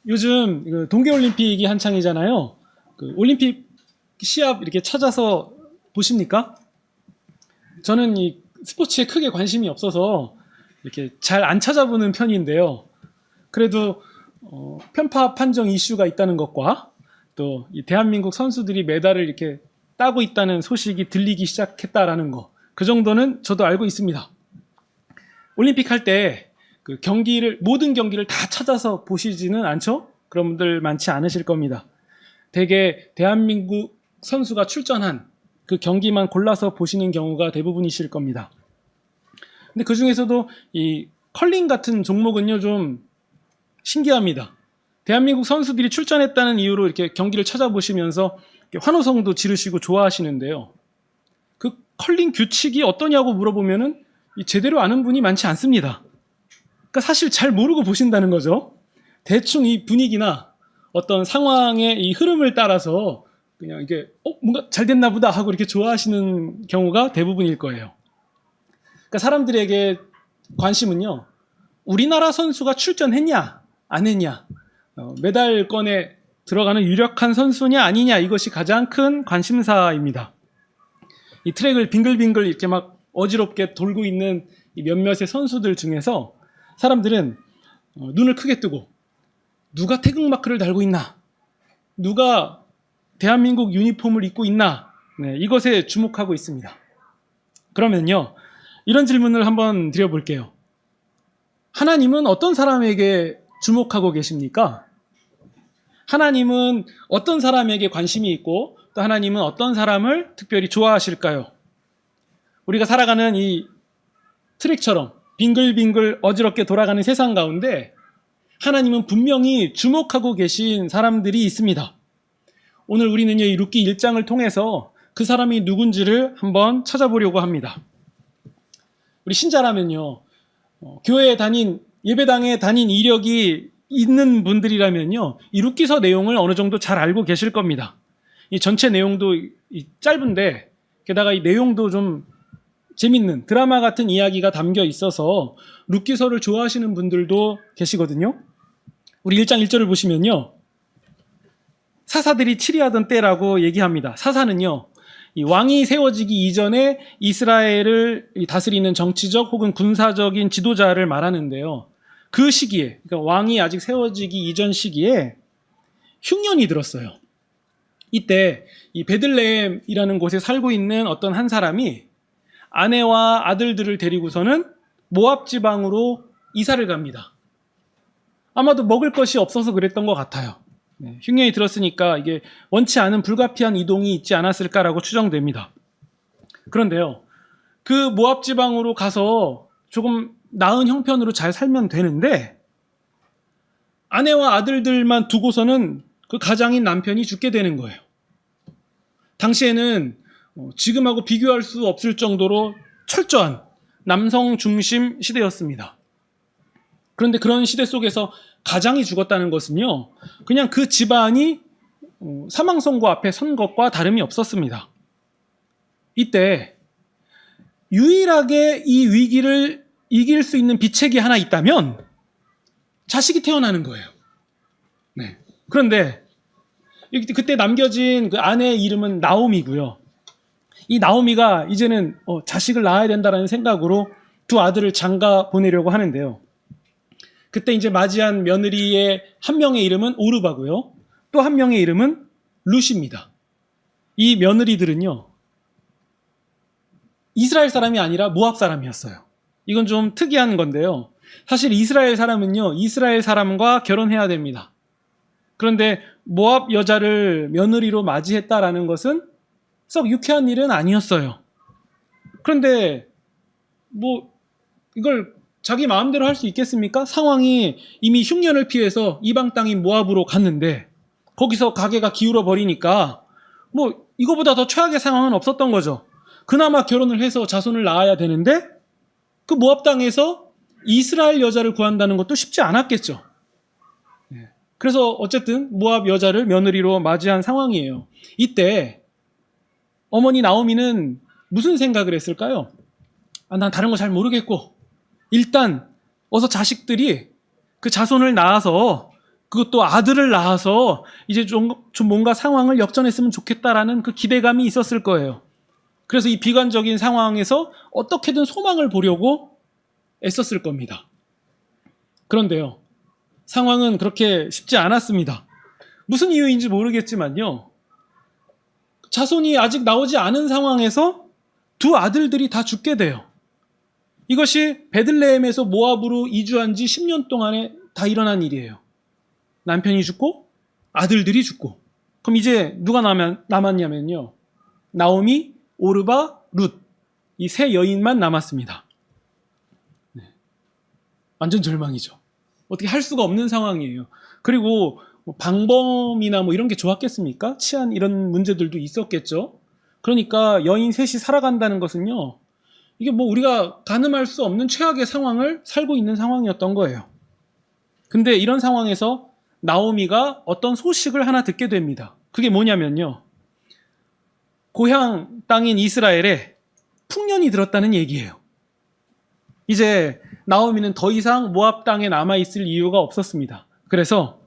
요즘 동계올림픽이 한창이잖아요. 그 올림픽 시합 이렇게 찾아서 보십니까? 저는 이 스포츠에 크게 관심이 없어서 이렇게 잘 안 찾아보는 편인데요. 그래도 편파 판정 이슈가 있다는 것과 또 이 대한민국 선수들이 메달을 이렇게 따고 있다는 소식이 들리기 시작했다라는 거, 그 정도는 저도 알고 있습니다. 올림픽 할 때 그 모든 경기를 다 찾아서 보시지는 않죠? 그런 분들 많지 않으실 겁니다. 대개 대한민국 선수가 출전한 그 경기만 골라서 보시는 경우가 대부분이실 겁니다. 근데 그 중에서도 이 컬링 같은 종목은요, 좀 신기합니다. 대한민국 선수들이 출전했다는 이유로 이렇게 경기를 찾아보시면서 환호성도 지르시고 좋아하시는데요. 그 컬링 규칙이 어떠냐고 물어보면은 제대로 아는 분이 많지 않습니다. 그러니까 사실 잘 모르고 보신다는 거죠. 대충 이 분위기나 어떤 상황의 이 흐름을 따라서 그냥 이게 뭔가 잘 됐나 보다 하고 이렇게 좋아하시는 경우가 대부분일 거예요. 그러니까 사람들에게 관심은요, 우리나라 선수가 출전했냐 안 했냐, 메달권에 들어가는 유력한 선수냐 아니냐, 이것이 가장 큰 관심사입니다. 이 트랙을 빙글빙글 이렇게 막 어지럽게 돌고 있는 이 몇몇의 선수들 중에서 사람들은 눈을 크게 뜨고 누가 태극마크를 달고 있나, 누가 대한민국 유니폼을 입고 있나, 이것에 주목하고 있습니다. 그러면요, 이런 질문을 한번 드려볼게요. 하나님은 어떤 사람에게 주목하고 계십니까? 하나님은 어떤 사람에게 관심이 있고 또 하나님은 어떤 사람을 특별히 좋아하실까요? 우리가 살아가는 이 트랙처럼 빙글빙글 어지럽게 돌아가는 세상 가운데 하나님은 분명히 주목하고 계신 사람들이 있습니다. 오늘 우리는요, 이 룻기 1장을 통해서 그 사람이 누군지를 한번 찾아보려고 합니다. 우리 신자라면요, 교회에 예배당에 다닌 이력이 있는 분들이라면요, 이 룻기서 내용을 어느 정도 잘 알고 계실 겁니다. 이 전체 내용도 짧은데 게다가 이 내용도 좀 재밌는 드라마 같은 이야기가 담겨 있어서 룻기서를 좋아하시는 분들도 계시거든요. 우리 1장 1절을 보시면요, 사사들이 치리하던 때라고 얘기합니다. 사사는요, 이 왕이 세워지기 이전에 이스라엘을 다스리는 정치적 혹은 군사적인 지도자를 말하는데요. 그 시기에, 그러니까 왕이 아직 세워지기 이전 시기에 흉년이 들었어요. 이때 이 베들레헴이라는 곳에 살고 있는 어떤 한 사람이 아내와 아들들을 데리고서는 모압 지방으로 이사를 갑니다. 아마도 먹을 것이 없어서 그랬던 것 같아요. 흉년이 들었으니까 이게 원치 않은 불가피한 이동이 있지 않았을까라고 추정됩니다. 그런데요, 그 모압 지방으로 가서 조금 나은 형편으로 잘 살면 되는데 아내와 아들들만 두고서는 그 가장인 남편이 죽게 되는 거예요. 당시에는 지금하고 비교할 수 없을 정도로 철저한 남성 중심 시대였습니다. 그런데 그런 시대 속에서 가장이 죽었다는 것은요, 그냥 그 집안이 사망 선고 앞에 선 것과 다름이 없었습니다. 이때 유일하게 이 위기를 이길 수 있는 비책이 하나 있다면 자식이 태어나는 거예요. 그런데 그때 남겨진 그 아내의 이름은 나오미고요. 이 나오미가 이제는 자식을 낳아야 된다는 생각으로 두 아들을 장가 보내려고 하는데요. 그때 이제 맞이한 며느리의 한 명의 이름은 오르바고요. 또 한 명의 이름은 룻입니다. 이 며느리들은요, 이스라엘 사람이 아니라 모압 사람이었어요. 이건 좀 특이한 건데요. 사실 이스라엘 사람은요, 이스라엘 사람과 결혼해야 됩니다. 그런데 모압 여자를 며느리로 맞이했다라는 것은 썩 유쾌한 일은 아니었어요. 그런데 이걸 자기 마음대로 할 수 있겠습니까? 상황이 이미 흉년을 피해서 이방 땅인 모압으로 갔는데 거기서 가게가 기울어 버리니까 이거보다 더 최악의 상황은 없었던 거죠. 그나마 결혼을 해서 자손을 낳아야 되는데 그 모압 땅에서 이스라엘 여자를 구한다는 것도 쉽지 않았겠죠. 그래서 어쨌든 모압 여자를 며느리로 맞이한 상황이에요. 이때 어머니 나오미는 무슨 생각을 했을까요? 난 다른 거 잘 모르겠고 일단 어서 자식들이 그 자손을 낳아서 그것도 아들을 낳아서 이제 좀 뭔가 상황을 역전했으면 좋겠다라는 그 기대감이 있었을 거예요. 그래서 이 비관적인 상황에서 어떻게든 소망을 보려고 애썼을 겁니다. 그런데요, 상황은 그렇게 쉽지 않았습니다. 무슨 이유인지 모르겠지만요, 자손이 아직 나오지 않은 상황에서 두 아들들이 다 죽게 돼요. 이것이 베들레헴에서 모압으로 이주한 지 10년 동안에 다 일어난 일이에요. 남편이 죽고 아들들이 죽고. 그럼 이제 누가 남았냐면요, 나오미, 오르바, 룻, 이 세 여인만 남았습니다. 네. 완전 절망이죠. 어떻게 할 수가 없는 상황이에요. 그리고 뭐 방범이나 뭐 이런 게 좋았겠습니까? 치안 이런 문제들도 있었겠죠. 그러니까 여인 셋이 살아간다는 것은요, 이게 뭐 우리가 가늠할 수 없는 최악의 상황을 살고 있는 상황이었던 거예요. 근데 이런 상황에서 나오미가 어떤 소식을 하나 듣게 됩니다. 그게 뭐냐면요, 고향 땅인 이스라엘에 풍년이 들었다는 얘기예요. 이제 나오미는 더 이상 모압 땅에 남아있을 이유가 없었습니다. 그래서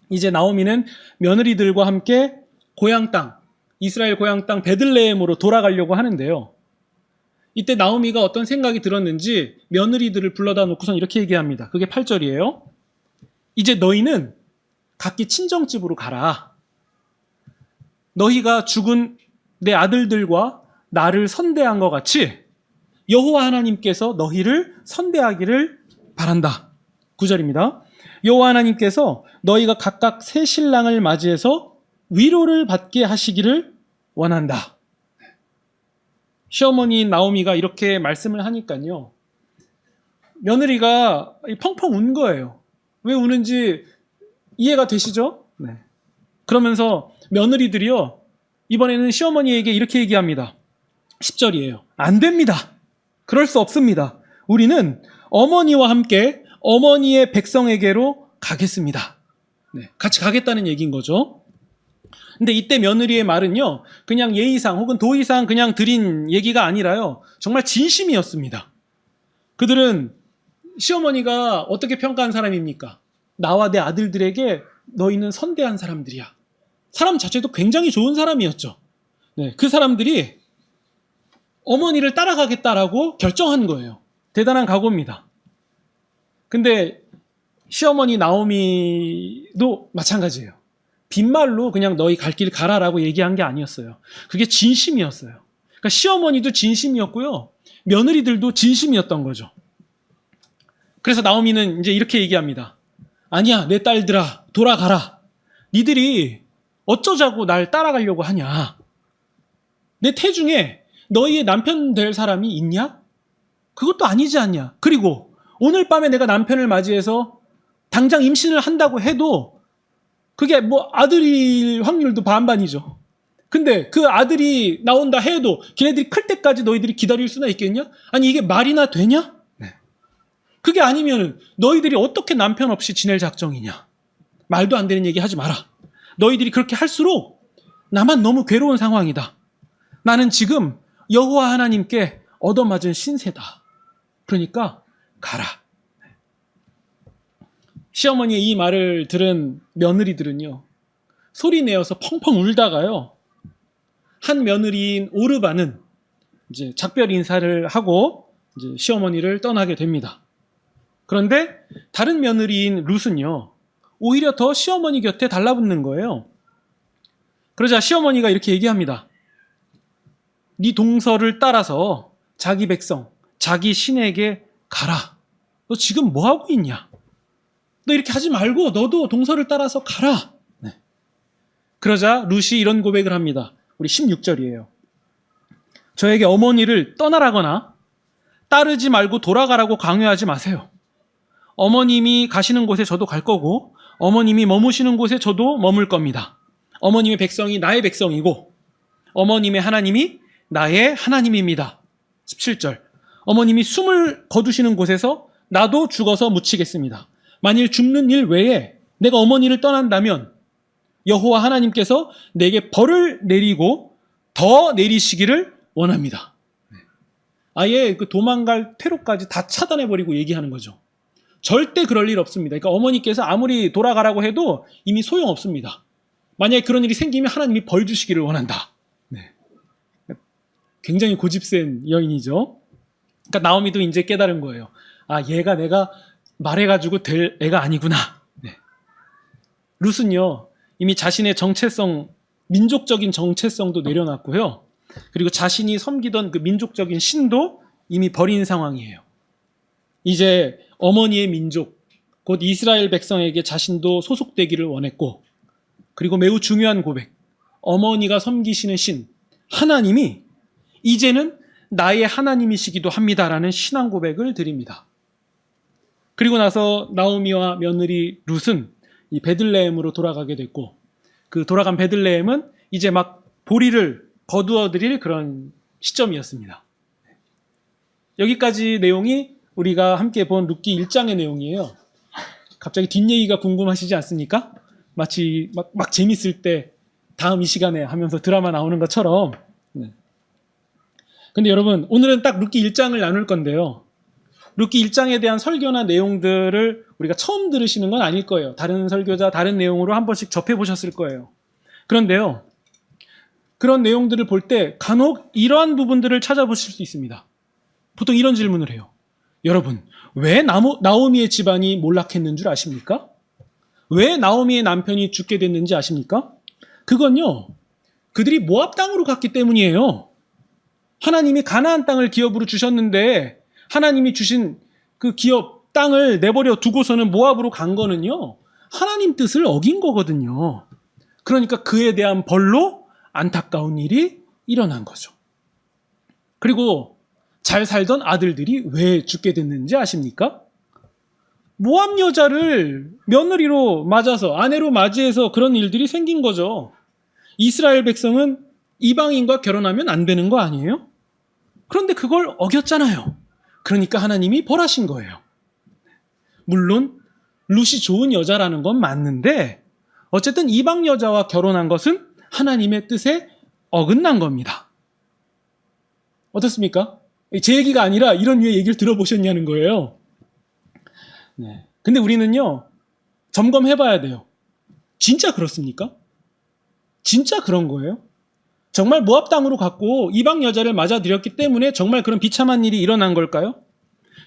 이제 나오미는 며느리들과 함께 고향 땅, 이스라엘 고향 땅 베들레헴으로 돌아가려고 하는데요. 이때 나오미가 어떤 생각이 들었는지 며느리들을 불러다 놓고선 이렇게 얘기합니다. 그게 8절이에요. 이제 너희는 각기 친정집으로 가라. 너희가 죽은 내 아들들과 나를 선대한 것 같이 여호와 하나님께서 너희를 선대하기를 바란다. 9절입니다. 여호와 하나님께서 너희가 각각 새 신랑을 맞이해서 위로를 받게 하시기를 원한다. 시어머니인 나오미가 이렇게 말씀을 하니까요, 며느리가 펑펑 운 거예요. 왜 우는지 이해가 되시죠? 네. 그러면서 며느리들이요, 이번에는 시어머니에게 이렇게 얘기합니다. 10절이에요. 안 됩니다. 그럴 수 없습니다. 우리는 어머니와 함께 어머니의 백성에게로 가겠습니다. 네, 같이 가겠다는 얘기인 거죠. 근데 이때 며느리의 말은요, 그냥 예의상 혹은 도의상 그냥 드린 얘기가 아니라요, 정말 진심이었습니다. 그들은 시어머니가 어떻게 평가한 사람입니까? 나와 내 아들들에게 너희는 선대한 사람들이야. 사람 자체도 굉장히 좋은 사람이었죠. 네, 그 사람들이 어머니를 따라가겠다라고 결정한 거예요. 대단한 각오입니다. 근데 시어머니 나오미도 마찬가지예요. 빈말로 그냥 너희 갈 길 가라라고 얘기한 게 아니었어요. 그게 진심이었어요. 그러니까 시어머니도 진심이었고요, 며느리들도 진심이었던 거죠. 그래서 나오미는 이제 이렇게 얘기합니다. 아니야, 내 딸들아, 돌아가라. 니들이 어쩌자고 날 따라가려고 하냐. 내 태중에 너희의 남편 될 사람이 있냐? 그것도 아니지 않냐. 그리고 오늘 밤에 내가 남편을 맞이해서 당장 임신을 한다고 해도 그게 뭐 아들일 확률도 반반이죠. 근데 그 아들이 나온다 해도 걔네들이 클 때까지 너희들이 기다릴 수나 있겠냐? 아니 이게 말이나 되냐? 네. 그게 아니면 너희들이 어떻게 남편 없이 지낼 작정이냐? 말도 안 되는 얘기 하지 마라. 너희들이 그렇게 할수록 나만 너무 괴로운 상황이다. 나는 지금 여호와 하나님께 얻어맞은 신세다. 그러니까 가라. 시어머니의 이 말을 들은 며느리들은요, 소리 내어서 펑펑 울다가요, 한 며느리인 오르바는 이제 작별 인사를 하고 이제 시어머니를 떠나게 됩니다. 그런데 다른 며느리인 룻은요, 오히려 더 시어머니 곁에 달라붙는 거예요. 그러자 시어머니가 이렇게 얘기합니다. 네 동서를 따라서 자기 백성, 자기 신에게 가라. 너 지금 뭐 하고 있냐? 너 이렇게 하지 말고 너도 동서를 따라서 가라. 네. 그러자 룻이 이런 고백을 합니다. 우리 16절이에요. 저에게 어머니를 떠나라거나 따르지 말고 돌아가라고 강요하지 마세요. 어머님이 가시는 곳에 저도 갈 거고 어머님이 머무시는 곳에 저도 머물 겁니다. 어머님의 백성이 나의 백성이고 어머님의 하나님이 나의 하나님입니다. 17절. 어머님이 숨을 거두시는 곳에서 나도 죽어서 묻히겠습니다. 만일 죽는 일 외에 내가 어머니를 떠난다면 여호와 하나님께서 내게 벌을 내리고 더 내리시기를 원합니다. 아예 그 도망갈 퇴로까지 다 차단해버리고 얘기하는 거죠. 절대 그럴 일 없습니다. 그러니까 어머니께서 아무리 돌아가라고 해도 이미 소용없습니다. 만약에 그런 일이 생기면 하나님이 벌 주시기를 원한다. 네. 굉장히 고집센 여인이죠. 그러니까 나오미도 이제 깨달은 거예요. 아, 얘가 내가 말해가지고 될 애가 아니구나. 네. 룻은요, 이미 자신의 정체성, 민족적인 정체성도 내려놨고요. 그리고 자신이 섬기던 그 민족적인 신도 이미 버린 상황이에요. 이제 어머니의 민족, 곧 이스라엘 백성에게 자신도 소속되기를 원했고, 그리고 매우 중요한 고백, 어머니가 섬기시는 신, 하나님이 이제는 나의 하나님이시기도 합니다라는 신앙 고백을 드립니다. 그리고 나서 나오미와 며느리 룻은 이 베들레헴으로 돌아가게 됐고, 그 돌아간 베들레헴은 이제 막 보리를 거두어 드릴 그런 시점이었습니다. 여기까지 내용이 우리가 함께 본 룻기 1장의 내용이에요. 갑자기 뒷얘기가 궁금하시지 않습니까? 마치 막 재밌을 때 다음 이 시간에 하면서 드라마 나오는 것처럼. 네. 근데 여러분, 오늘은 딱 룻기 1장을 나눌 건데요. 룻기 1장에 대한 설교나 내용들을 우리가 처음 들으시는 건 아닐 거예요. 다른 설교자, 다른 내용으로 한 번씩 접해보셨을 거예요. 그런데요, 그런 내용들을 볼 때 간혹 이러한 부분들을 찾아보실 수 있습니다. 보통 이런 질문을 해요. 여러분, 왜 나오미의 집안이 몰락했는 줄 아십니까? 왜 나오미의 남편이 죽게 됐는지 아십니까? 그건요, 그들이 모압 땅으로 갔기 때문이에요. 하나님이 가나안 땅을 기업으로 주셨는데 하나님이 주신 그 기업 땅을 내버려 두고서는 모압으로 간 거는요, 하나님 뜻을 어긴 거거든요. 그러니까 그에 대한 벌로 안타까운 일이 일어난 거죠. 그리고 잘 살던 아들들이 왜 죽게 됐는지 아십니까? 모압 여자를 며느리로 맞아서, 아내로 맞이해서 그런 일들이 생긴 거죠. 이스라엘 백성은 이방인과 결혼하면 안 되는 거 아니에요? 그런데 그걸 어겼잖아요. 그러니까 하나님이 벌하신 거예요. 물론 룻이 좋은 여자라는 건 맞는데 어쨌든 이방 여자와 결혼한 것은 하나님의 뜻에 어긋난 겁니다. 어떻습니까? 제 얘기가 아니라 이런 류의 얘기를 들어보셨냐는 거예요. 네. 근데 우리는요, 점검해봐야 돼요. 진짜 그렇습니까? 진짜 그런 거예요? 정말 모압 땅으로 갔고 이방 여자를 맞아들였기 때문에 정말 그런 비참한 일이 일어난 걸까요?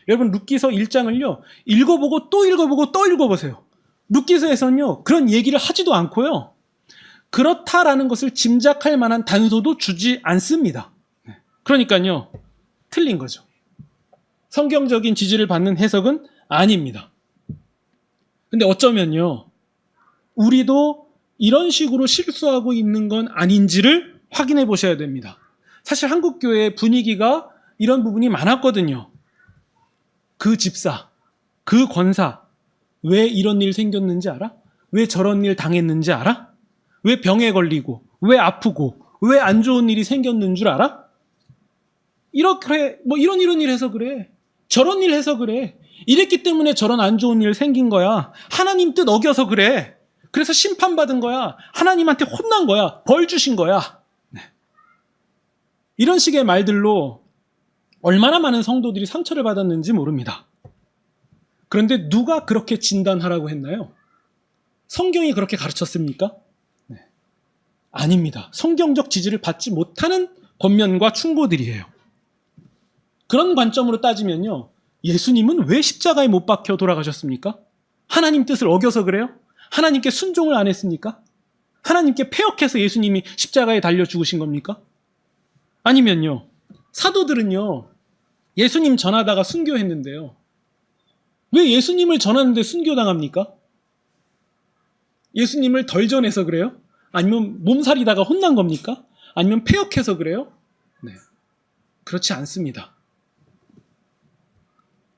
여러분, 룻기서 1장을요, 읽어보고 또 읽어보고 또 읽어보세요. 룻기서에서는요, 그런 얘기를 하지도 않고요, 그렇다라는 것을 짐작할 만한 단서도 주지 않습니다. 그러니까요, 틀린 거죠. 성경적인 지지를 받는 해석은 아닙니다. 근데 어쩌면요, 우리도 이런 식으로 실수하고 있는 건 아닌지를 확인해 보셔야 됩니다. 사실 한국교회의 분위기가 이런 부분이 많았거든요. 그 집사, 그 권사, 왜 이런 일 생겼는지 알아? 왜 저런 일 당했는지 알아? 왜 병에 걸리고, 왜 아프고, 왜 안 좋은 일이 생겼는 줄 알아? 이렇게, 이런 일 해서 그래. 저런 일 해서 그래. 이랬기 때문에 저런 안 좋은 일 생긴 거야. 하나님 뜻 어겨서 그래. 그래서 심판받은 거야. 하나님한테 혼난 거야. 벌 주신 거야. 네. 이런 식의 말들로 얼마나 많은 성도들이 상처를 받았는지 모릅니다. 그런데 누가 그렇게 진단하라고 했나요? 성경이 그렇게 가르쳤습니까? 네. 아닙니다. 성경적 지지를 받지 못하는 권면과 충고들이에요. 그런 관점으로 따지면요, 예수님은 왜 십자가에 못 박혀 돌아가셨습니까? 하나님 뜻을 어겨서 그래요? 하나님께 순종을 안 했습니까? 하나님께 패역해서 예수님이 십자가에 달려 죽으신 겁니까? 아니면요, 사도들은요, 예수님 전하다가 순교했는데요, 왜 예수님을 전하는데 순교당합니까? 예수님을 덜 전해서 그래요? 아니면 몸살이다가 혼난 겁니까? 아니면 패역해서 그래요? 네, 그렇지 않습니다.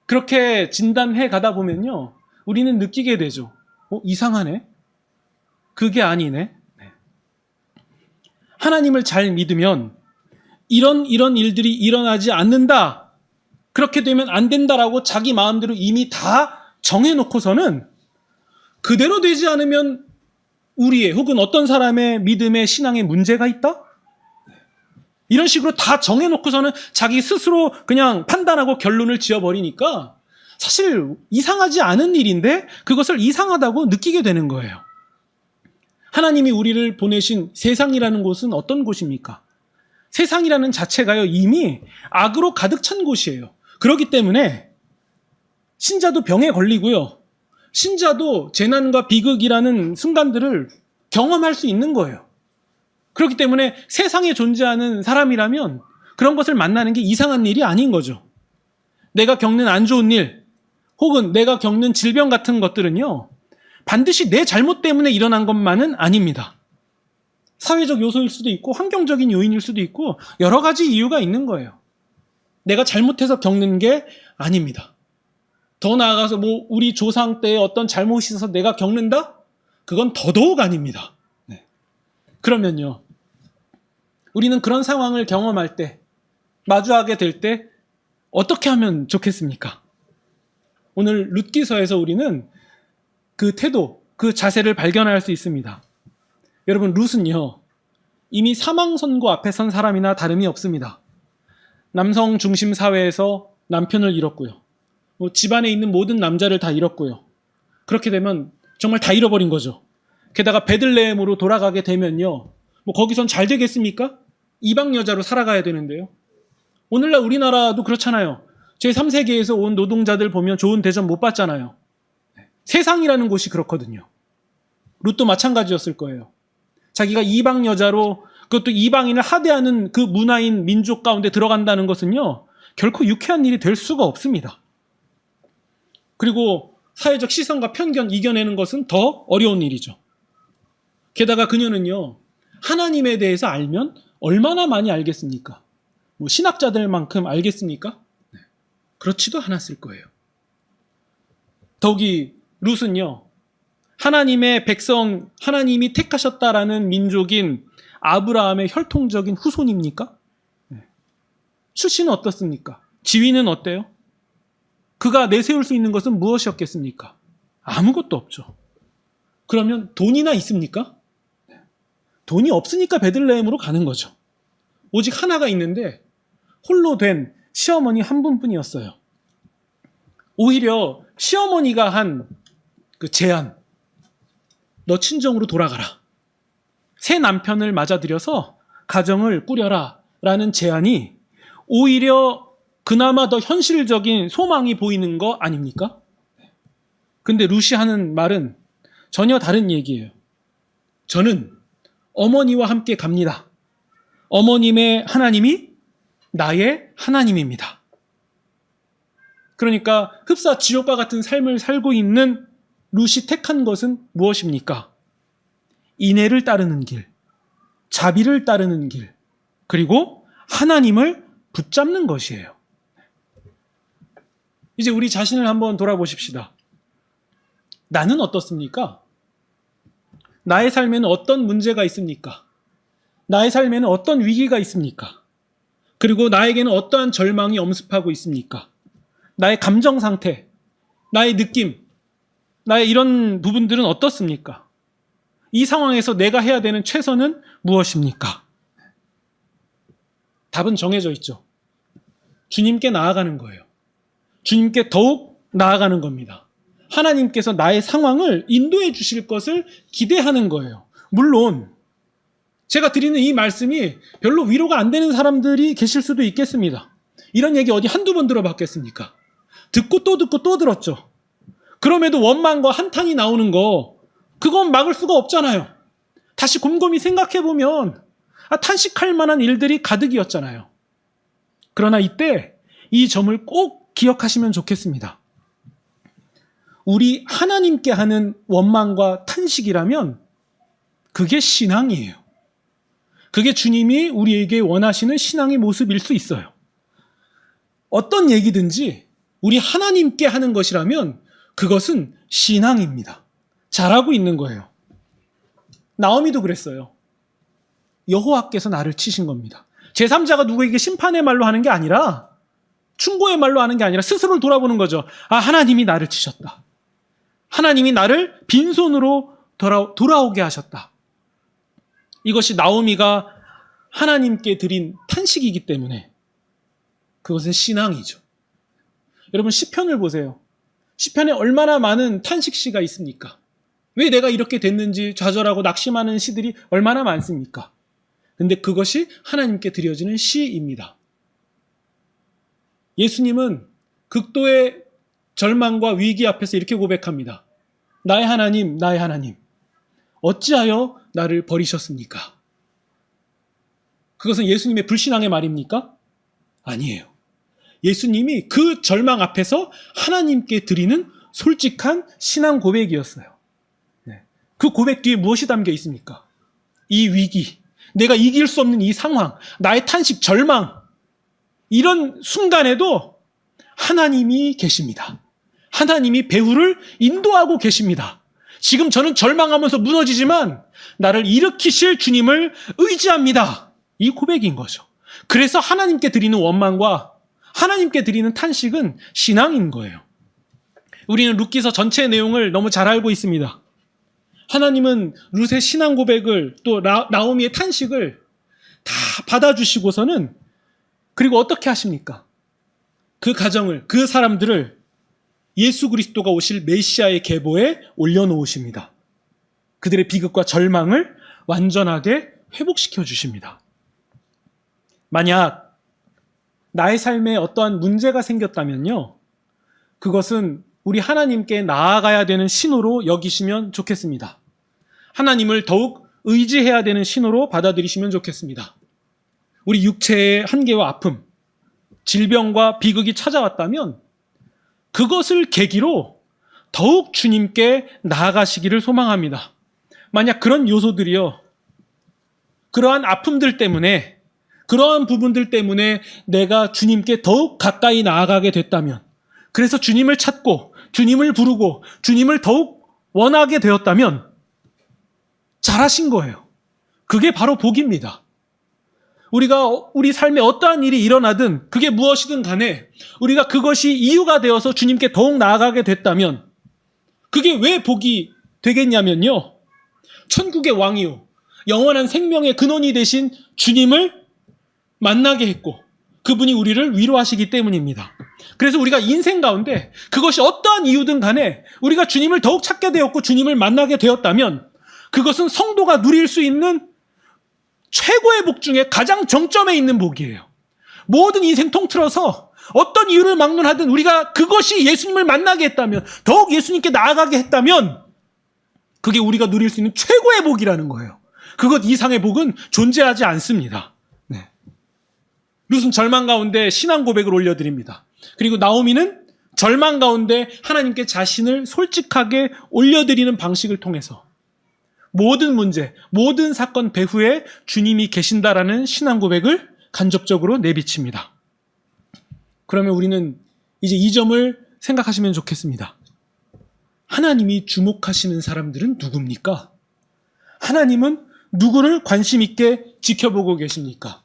그렇게 진단해 가다 보면요, 우리는 느끼게 되죠. 이상하네? 그게 아니네? 네. 하나님을 잘 믿으면 이런 일들이 일어나지 않는다, 그렇게 되면 안 된다라고 자기 마음대로 이미 다 정해놓고서는 그대로 되지 않으면 우리의 혹은 어떤 사람의 믿음의 신앙에 문제가 있다? 이런 식으로 다 정해놓고서는 자기 스스로 그냥 판단하고 결론을 지어버리니까 사실 이상하지 않은 일인데 그것을 이상하다고 느끼게 되는 거예요. 하나님이 우리를 보내신 세상이라는 곳은 어떤 곳입니까? 세상이라는 자체가요, 이미 악으로 가득 찬 곳이에요. 그렇기 때문에 신자도 병에 걸리고요. 신자도 재난과 비극이라는 순간들을 경험할 수 있는 거예요. 그렇기 때문에 세상에 존재하는 사람이라면 그런 것을 만나는 게 이상한 일이 아닌 거죠. 내가 겪는 안 좋은 일, 혹은 내가 겪는 질병 같은 것들은요, 반드시 내 잘못 때문에 일어난 것만은 아닙니다. 사회적 요소일 수도 있고 환경적인 요인일 수도 있고 여러 가지 이유가 있는 거예요. 내가 잘못해서 겪는 게 아닙니다. 더 나아가서 우리 조상 때의 어떤 잘못이 있어서 내가 겪는다? 그건 더더욱 아닙니다. 네. 그러면요, 우리는 그런 상황을 경험할 때, 마주하게 될 때 어떻게 하면 좋겠습니까? 오늘 룻기서에서 우리는 그 태도, 그 자세를 발견할 수 있습니다. 여러분, 룻은요, 이미 사망 선고 앞에 선 사람이나 다름이 없습니다. 남성 중심 사회에서 남편을 잃었고요. 집안에 있는 모든 남자를 다 잃었고요. 그렇게 되면 정말 다 잃어버린 거죠. 게다가 베들레헴으로 돌아가게 되면요, 거기선 잘 되겠습니까? 이방 여자로 살아가야 되는데요. 오늘날 우리나라도 그렇잖아요. 제3세계에서 온 노동자들 보면 좋은 대접 못 받잖아요. 세상이라는 곳이 그렇거든요. 룻도 마찬가지였을 거예요. 자기가 이방 여자로, 그것도 이방인을 하대하는 그 문화인 민족 가운데 들어간다는 것은요, 결코 유쾌한 일이 될 수가 없습니다. 그리고 사회적 시선과 편견 이겨내는 것은 더 어려운 일이죠. 게다가 그녀는요, 하나님에 대해서 알면 얼마나 많이 알겠습니까? 신학자들만큼 알겠습니까? 그렇지도 않았을 거예요. 더욱이 룻은요, 하나님의 백성, 하나님이 택하셨다라는 민족인 아브라함의 혈통적인 후손입니까? 출신은 어떻습니까? 지위는 어때요? 그가 내세울 수 있는 것은 무엇이었겠습니까? 아무것도 없죠. 그러면 돈이나 있습니까? 돈이 없으니까 베들레헴으로 가는 거죠. 오직 하나가 있는데 홀로 된 시어머니 한 분뿐이었어요. 오히려 시어머니가 한 그 제안, 너 친정으로 돌아가라. 새 남편을 맞아들여서 가정을 꾸려라 라는 제안이 오히려 그나마 더 현실적인 소망이 보이는 거 아닙니까? 근데 룻이 하는 말은 전혀 다른 얘기예요. 저는 어머니와 함께 갑니다. 어머님의 하나님이 나의 하나님입니다. 그러니까 흡사 지옥과 같은 삶을 살고 있는 룻이 택한 것은 무엇입니까? 인애를 따르는 길, 자비를 따르는 길, 그리고 하나님을 붙잡는 것이에요. 이제 우리 자신을 한번 돌아보십시다. 나는 어떻습니까? 나의 삶에는 어떤 문제가 있습니까? 나의 삶에는 어떤 위기가 있습니까? 그리고 나에게는 어떠한 절망이 엄습하고 있습니까? 나의 감정 상태, 나의 느낌, 나의 이런 부분들은 어떻습니까? 이 상황에서 내가 해야 되는 최선은 무엇입니까? 답은 정해져 있죠. 주님께 나아가는 거예요. 주님께 더욱 나아가는 겁니다. 하나님께서 나의 상황을 인도해 주실 것을 기대하는 거예요. 물론 제가 드리는 이 말씀이 별로 위로가 안 되는 사람들이 계실 수도 있겠습니다. 이런 얘기 어디 한두 번 들어봤겠습니까? 듣고 또 들었죠. 그럼에도 원망과 한탄이 나오는 거, 그건 막을 수가 없잖아요. 다시 곰곰이 생각해보면 탄식할 만한 일들이 가득이었잖아요. 그러나 이때 이 점을 꼭 기억하시면 좋겠습니다. 우리 하나님께 하는 원망과 탄식이라면 그게 신앙이에요. 그게 주님이 우리에게 원하시는 신앙의 모습일 수 있어요. 어떤 얘기든지 우리 하나님께 하는 것이라면 그것은 신앙입니다. 잘하고 있는 거예요. 나오미도 그랬어요. 여호와께서 나를 치신 겁니다. 제3자가 누구에게 심판의 말로 하는 게 아니라, 충고의 말로 하는 게 아니라 스스로를 돌아보는 거죠. 아, 하나님이 나를 치셨다. 하나님이 나를 빈손으로 돌아오게 하셨다. 이것이 나오미가 하나님께 드린 탄식이기 때문에 그것은 신앙이죠. 여러분, 시편을 보세요. 시편에 얼마나 많은 탄식시가 있습니까? 왜 내가 이렇게 됐는지 좌절하고 낙심하는 시들이 얼마나 많습니까? 근데 그것이 하나님께 드려지는 시입니다. 예수님은 극도의 절망과 위기 앞에서 이렇게 고백합니다. 나의 하나님, 나의 하나님, 어찌하여 나를 버리셨습니까? 그것은 예수님의 불신앙의 말입니까? 아니에요. 예수님이 그 절망 앞에서 하나님께 드리는 솔직한 신앙 고백이었어요. 그 고백 뒤에 무엇이 담겨 있습니까? 이 위기, 내가 이길 수 없는 이 상황, 나의 탄식, 절망, 이런 순간에도 하나님이 계십니다. 하나님이 배후를 인도하고 계십니다. 지금 저는 절망하면서 무너지지만 나를 일으키실 주님을 의지합니다. 이 고백인 거죠. 그래서 하나님께 드리는 원망과 하나님께 드리는 탄식은 신앙인 거예요. 우리는 룻기서 전체 내용을 너무 잘 알고 있습니다. 하나님은 룻의 신앙 고백을 또 나오미의 탄식을 다 받아주시고서는 그리고 어떻게 하십니까? 그 가정을, 그 사람들을 예수 그리스도가 오실 메시아의 계보에 올려놓으십니다. 그들의 비극과 절망을 완전하게 회복시켜 주십니다. 만약 나의 삶에 어떠한 문제가 생겼다면요, 그것은 우리 하나님께 나아가야 되는 신호로 여기시면 좋겠습니다. 하나님을 더욱 의지해야 되는 신호로 받아들이시면 좋겠습니다. 우리 육체의 한계와 아픔, 질병과 비극이 찾아왔다면 그것을 계기로 더욱 주님께 나아가시기를 소망합니다. 만약 그런 요소들이요, 그러한 아픔들 때문에, 그러한 부분들 때문에 내가 주님께 더욱 가까이 나아가게 됐다면, 그래서 주님을 찾고 주님을 부르고 주님을 더욱 원하게 되었다면 잘하신 거예요. 그게 바로 복입니다. 우리가 우리 삶에 어떠한 일이 일어나든 그게 무엇이든 간에 우리가 그것이 이유가 되어서 주님께 더욱 나아가게 됐다면 그게 왜 복이 되겠냐면요, 천국의 왕이요 영원한 생명의 근원이 되신 주님을 만나게 했고 그분이 우리를 위로하시기 때문입니다. 그래서 우리가 인생 가운데 그것이 어떠한 이유든 간에 우리가 주님을 더욱 찾게 되었고 주님을 만나게 되었다면 그것은 성도가 누릴 수 있는 최고의 복 중에 가장 정점에 있는 복이에요. 모든 인생 통틀어서 어떤 이유를 막론하든 우리가 그것이 예수님을 만나게 했다면, 더욱 예수님께 나아가게 했다면 그게 우리가 누릴 수 있는 최고의 복이라는 거예요. 그것 이상의 복은 존재하지 않습니다. 네. 룻은 절망 가운데 신앙 고백을 올려드립니다. 그리고 나오미는 절망 가운데 하나님께 자신을 솔직하게 올려드리는 방식을 통해서 모든 문제, 모든 사건 배후에 주님이 계신다라는 신앙 고백을 간접적으로 내비칩니다. 그러면 우리는 이제 이 점을 생각하시면 좋겠습니다. 하나님이 주목하시는 사람들은 누굽니까? 하나님은 누구를 관심 있게 지켜보고 계십니까?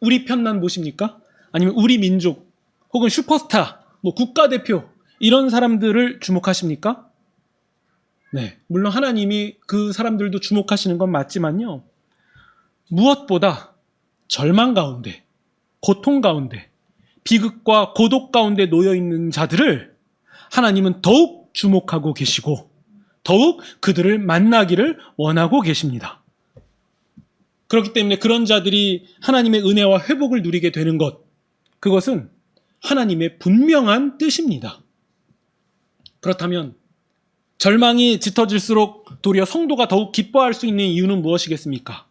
우리 편만 보십니까? 아니면 우리 민족 혹은 슈퍼스타, 국가대표 이런 사람들을 주목하십니까? 네, 물론 하나님이 그 사람들도 주목하시는 건 맞지만요, 무엇보다 절망 가운데, 고통 가운데, 비극과 고독 가운데 놓여있는 자들을 하나님은 더욱 주목하고 계시고 더욱 그들을 만나기를 원하고 계십니다. 그렇기 때문에 그런 자들이 하나님의 은혜와 회복을 누리게 되는 것, 그것은 하나님의 분명한 뜻입니다. 그렇다면 절망이 짙어질수록 도리어 성도가 더욱 기뻐할 수 있는 이유는 무엇이겠습니까?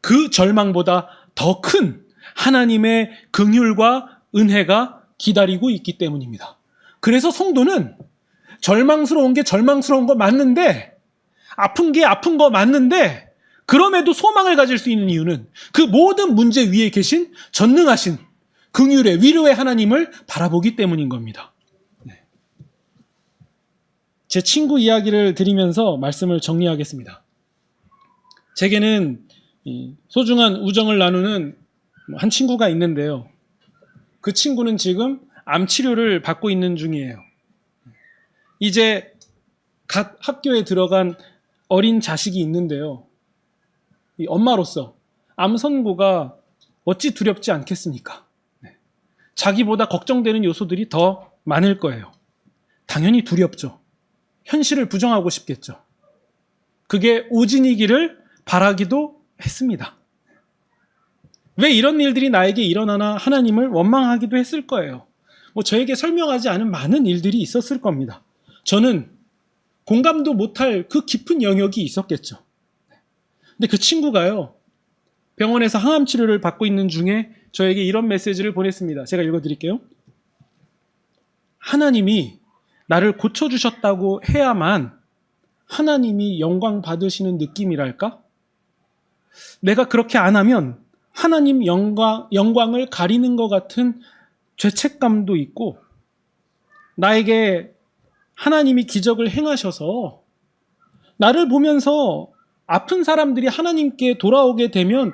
그 절망보다 더 큰 하나님의 긍휼과 은혜가 기다리고 있기 때문입니다. 그래서 성도는 절망스러운 게 절망스러운 거 맞는데, 아픈 게 아픈 거 맞는데, 그럼에도 소망을 가질 수 있는 이유는 그 모든 문제 위에 계신 전능하신 긍휼의 위로의 하나님을 바라보기 때문인 겁니다. 제 친구 이야기를 드리면서 말씀을 정리하겠습니다. 제게는 소중한 우정을 나누는 한 친구가 있는데요. 그 친구는 지금 암 치료를 받고 있는 중이에요. 이제 갓 학교에 들어간 어린 자식이 있는데요. 이 엄마로서 암 선고가 어찌 두렵지 않겠습니까? 자기보다 걱정되는 요소들이 더 많을 거예요. 당연히 두렵죠. 현실을 부정하고 싶겠죠. 그게 오진이기를 바라기도 했습니다. 왜 이런 일들이 나에게 일어나나 하나님을 원망하기도 했을 거예요. 저에게 설명하지 않은 많은 일들이 있었을 겁니다. 저는 공감도 못할 그 깊은 영역이 있었겠죠. 근데 그 친구가요, 병원에서 항암 치료를 받고 있는 중에 저에게 이런 메시지를 보냈습니다. 제가 읽어드릴게요. 하나님이 나를 고쳐주셨다고 해야만 하나님이 영광 받으시는 느낌이랄까? 내가 그렇게 안 하면 하나님 영광을 가리는 것 같은 죄책감도 있고, 나에게 하나님이 기적을 행하셔서 나를 보면서 아픈 사람들이 하나님께 돌아오게 되면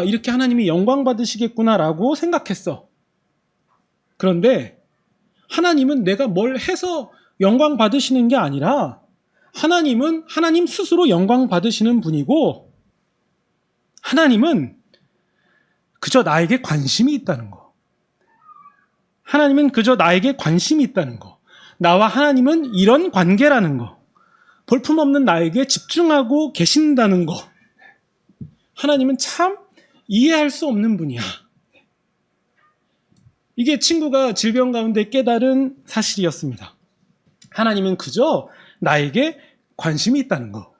이렇게 하나님이 영광 받으시겠구나라고 생각했어. 그런데 하나님은 내가 뭘 해서 영광 받으시는 게 아니라 하나님은 하나님 스스로 영광 받으시는 분이고, 하나님은 그저 나에게 관심이 있다는 거. 하나님은 그저 나에게 관심이 있다는 거. 나와 하나님은 이런 관계라는 거. 볼품없는 나에게 집중하고 계신다는 거. 하나님은 참 이해할 수 없는 분이야. 이게 친구가 질병 가운데 깨달은 사실이었습니다. 하나님은 그저 나에게 관심이 있다는 거.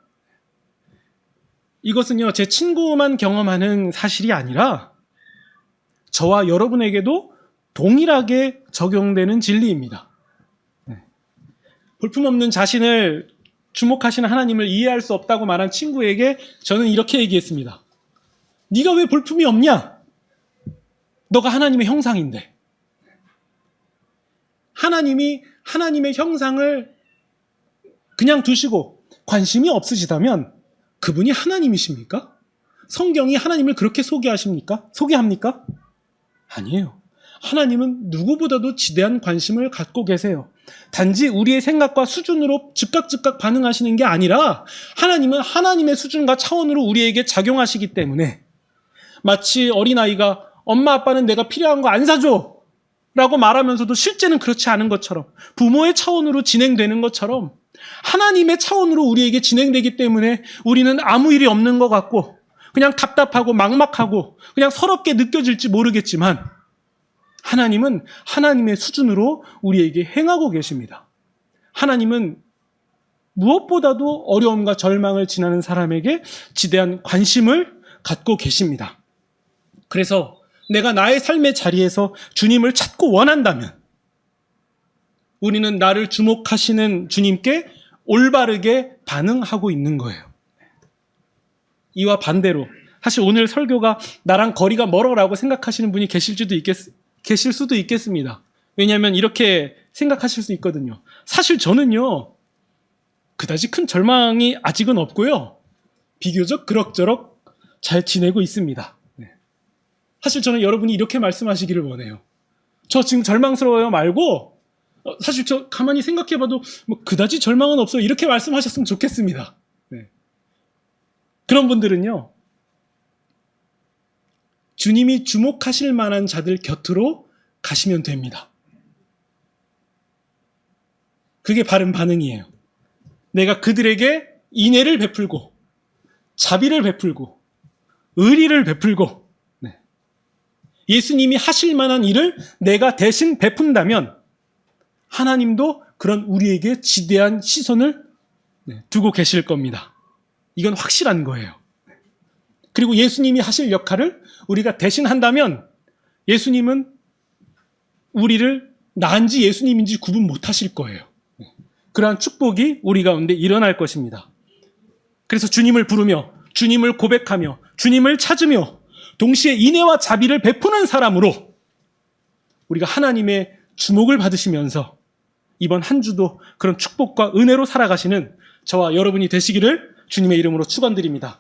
이것은요, 제 친구만 경험하는 사실이 아니라 저와 여러분에게도 동일하게 적용되는 진리입니다. 볼품없는 자신을 주목하시는 하나님을 이해할 수 없다고 말한 친구에게 저는 이렇게 얘기했습니다. 네가 왜 볼품이 없냐? 너가 하나님의 형상인데. 하나님이 하나님의 형상을 그냥 두시고 관심이 없으시다면 그분이 하나님이십니까? 성경이 하나님을 그렇게 소개합니까? 아니에요. 하나님은 누구보다도 지대한 관심을 갖고 계세요. 단지 우리의 생각과 수준으로 즉각 반응하시는 게 아니라 하나님은 하나님의 수준과 차원으로 우리에게 작용하시기 때문에, 마치 어린아이가 엄마 아빠는 내가 필요한 거 안 사줘 라고 말하면서도 실제는 그렇지 않은 것처럼, 부모의 차원으로 진행되는 것처럼 하나님의 차원으로 우리에게 진행되기 때문에 우리는 아무 일이 없는 것 같고 그냥 답답하고 막막하고 그냥 서럽게 느껴질지 모르겠지만, 하나님은 하나님의 수준으로 우리에게 행하고 계십니다. 하나님은 무엇보다도 어려움과 절망을 지나는 사람에게 지대한 관심을 갖고 계십니다. 그래서 내가 나의 삶의 자리에서 주님을 찾고 원한다면 우리는 나를 주목하시는 주님께 올바르게 반응하고 있는 거예요. 이와 반대로, 사실 오늘 설교가 나랑 거리가 멀어라고 생각하시는 분이 계실 수도 있겠습니다. 왜냐하면 이렇게 생각하실 수 있거든요. 사실 저는요, 그다지 큰 절망이 아직은 없고요, 비교적 그럭저럭 잘 지내고 있습니다. 사실 저는 여러분이 이렇게 말씀하시기를 원해요. 저 지금 절망스러워요 말고, 사실 저 가만히 생각해봐도 그다지 절망은 없어요, 이렇게 말씀하셨으면 좋겠습니다. 그런 분들은요, 주님이 주목하실 만한 자들 곁으로 가시면 됩니다. 그게 바른 반응이에요. 내가 그들에게 인애를 베풀고 자비를 베풀고 의리를 베풀고 예수님이 하실 만한 일을 내가 대신 베푼다면 하나님도 그런 우리에게 지대한 시선을 두고 계실 겁니다. 이건 확실한 거예요. 그리고 예수님이 하실 역할을 우리가 대신 한다면 예수님은 우리를 나인지 예수님인지 구분 못 하실 거예요. 그러한 축복이 우리 가운데 일어날 것입니다. 그래서 주님을 부르며 주님을 고백하며 주님을 찾으며 동시에 인애와 자비를 베푸는 사람으로 우리가 하나님의 주목을 받으시면서 이번 한 주도 그런 축복과 은혜로 살아가시는 저와 여러분이 되시기를 주님의 이름으로 축원드립니다.